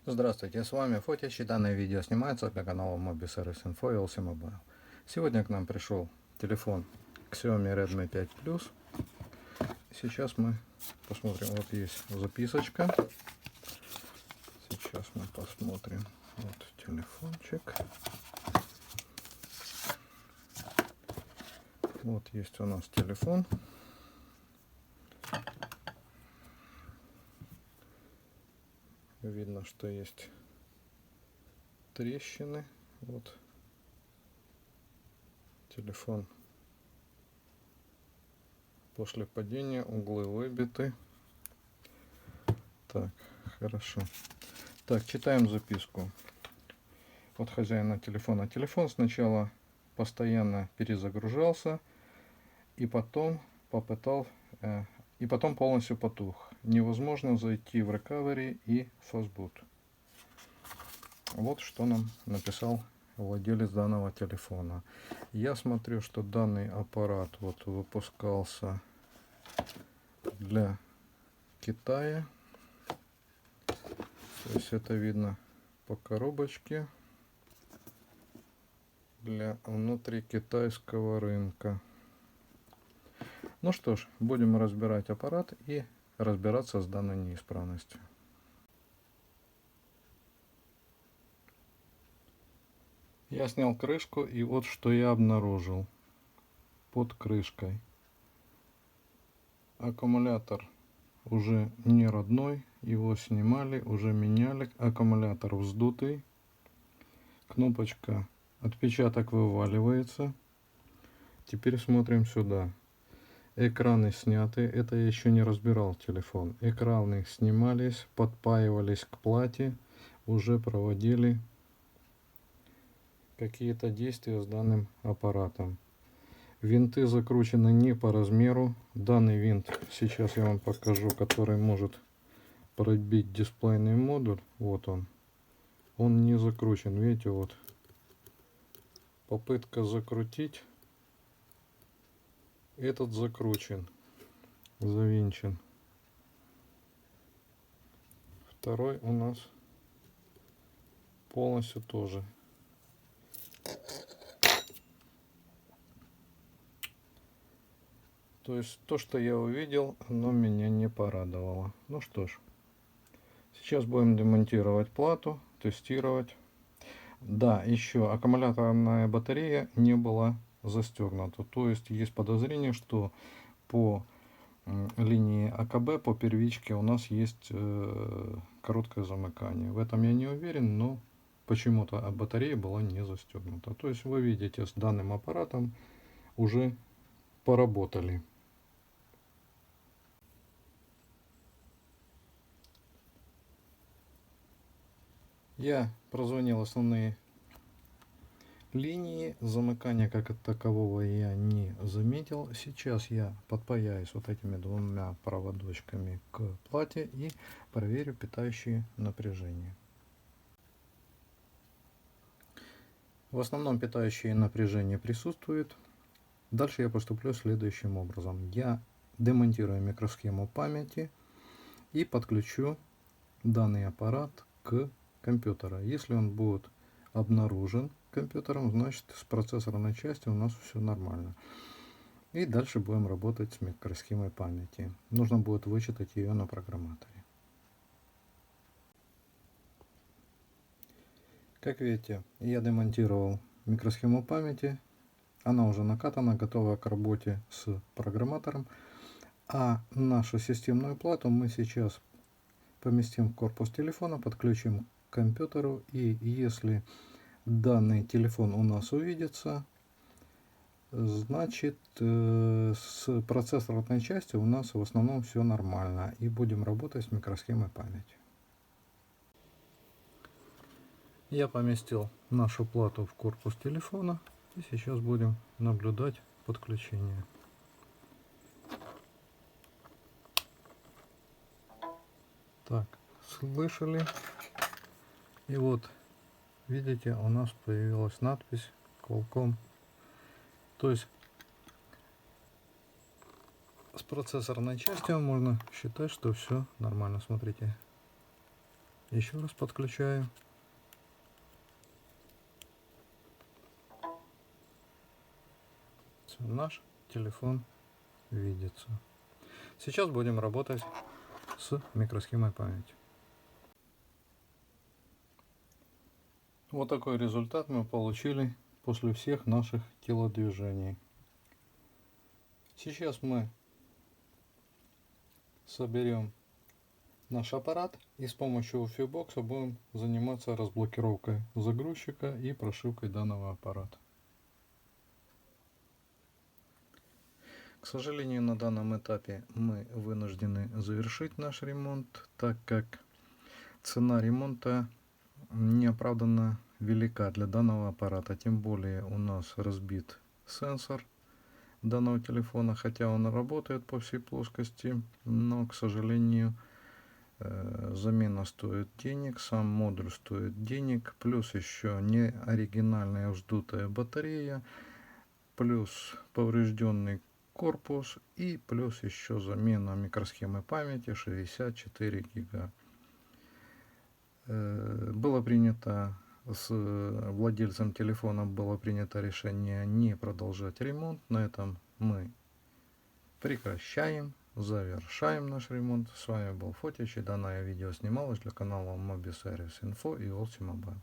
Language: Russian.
Здравствуйте, с вами Фотич, и данное видео снимается для канала Mobi Service Info и LC Mobile. Сегодня к нам пришел телефон Xiaomi Redmi 5 Plus. Сейчас мы посмотрим, вот есть записочка. Сейчас мы посмотрим, вот телефончик. Вот есть у нас телефон. Видно, что есть трещины. Вот телефон после падения, углы выбиты. Так, хорошо. Так, читаем записку от хозяина телефона. Телефон сначала постоянно перезагружался и потом полностью потух. Невозможно зайти в recovery и fastboot. Вот что нам написал владелец данного телефона. Я смотрю, что данный аппарат вот выпускался для Китая. То есть это видно по коробочке, для внутрикитайского рынка. Ну что ж, будем разбирать аппарат и разбираться с данной неисправностью. Я снял крышку, и вот что я обнаружил под крышкой. Аккумулятор уже не родной, его снимали, уже меняли. Аккумулятор вздутый. Кнопочка отпечаток вываливается. Теперь смотрим сюда. Экраны сняты. Это я еще не разбирал телефон. Экраны снимались, подпаивались к плате. Уже проводили какие-то действия с данным аппаратом. Винты закручены не по размеру. Данный винт, сейчас я вам покажу, который может пробить дисплейный модуль. Вот он. Он не закручен. Видите, вот. Попытка закрутить. Этот закручен. Завинчен. Второй у нас полностью тоже. То есть то, что я увидел, оно меня не порадовало. Ну что ж, сейчас будем демонтировать плату, тестировать. Да, еще аккумуляторная батарея не была застегнута. То есть есть подозрение, что по линии АКБ, по первичке у нас есть короткое замыкание. В этом я не уверен, но почему-то батарея была не застегнута. То есть вы видите, с данным аппаратом уже поработали. Я прозвонил основные линии. Замыкания как такового я не заметил. Сейчас я подпаяюсь вот этими двумя проводочками к плате и проверю питающие напряжения. В основном питающее напряжение присутствует. Дальше я поступлю следующим образом. Я демонтирую микросхему памяти и подключу данный аппарат к компьютеру. Если он будет обнаружен компьютером, значит с процессорной частью у нас все нормально. И дальше будем работать с микросхемой памяти. Нужно будет вычитать ее на программаторе. Как видите, я демонтировал микросхему памяти. Она уже накатана, готова к работе с программатором. А нашу системную плату мы сейчас поместим в корпус телефона, подключим к компьютеру. И если данный телефон у нас увидится, значит с процессорной частью у нас в основном все нормально. И будем работать с микросхемой памяти. Я поместил нашу плату в корпус телефона. И сейчас будем наблюдать подключение. Так, слышали? И вот, видите, у нас появилась надпись Qualcomm. То есть с процессорной частью можно считать, что все нормально. Смотрите. Еще раз подключаю. Наш телефон видится. Сейчас будем работать с микросхемой памяти. Вот такой результат мы получили после всех наших телодвижений. Сейчас мы соберем наш аппарат и с помощью UFI-бокса будем заниматься разблокировкой загрузчика и прошивкой данного аппарата. К сожалению, на данном этапе мы вынуждены завершить наш ремонт, так как цена ремонта неоправданно велика для данного аппарата. Тем более у нас разбит сенсор данного телефона, хотя он работает по всей плоскости, но, к сожалению, замена стоит денег, сам модуль стоит денег, плюс еще не оригинальная вздутая батарея, плюс поврежденный корпус и плюс еще замена микросхемы памяти 64 гига. Было принято с владельцем телефона решение не продолжать ремонт. На этом мы прекращаем, завершаем наш ремонт. С вами был Фотич, и данное видео снималось для канала Mobi Service Info и Ultimobile.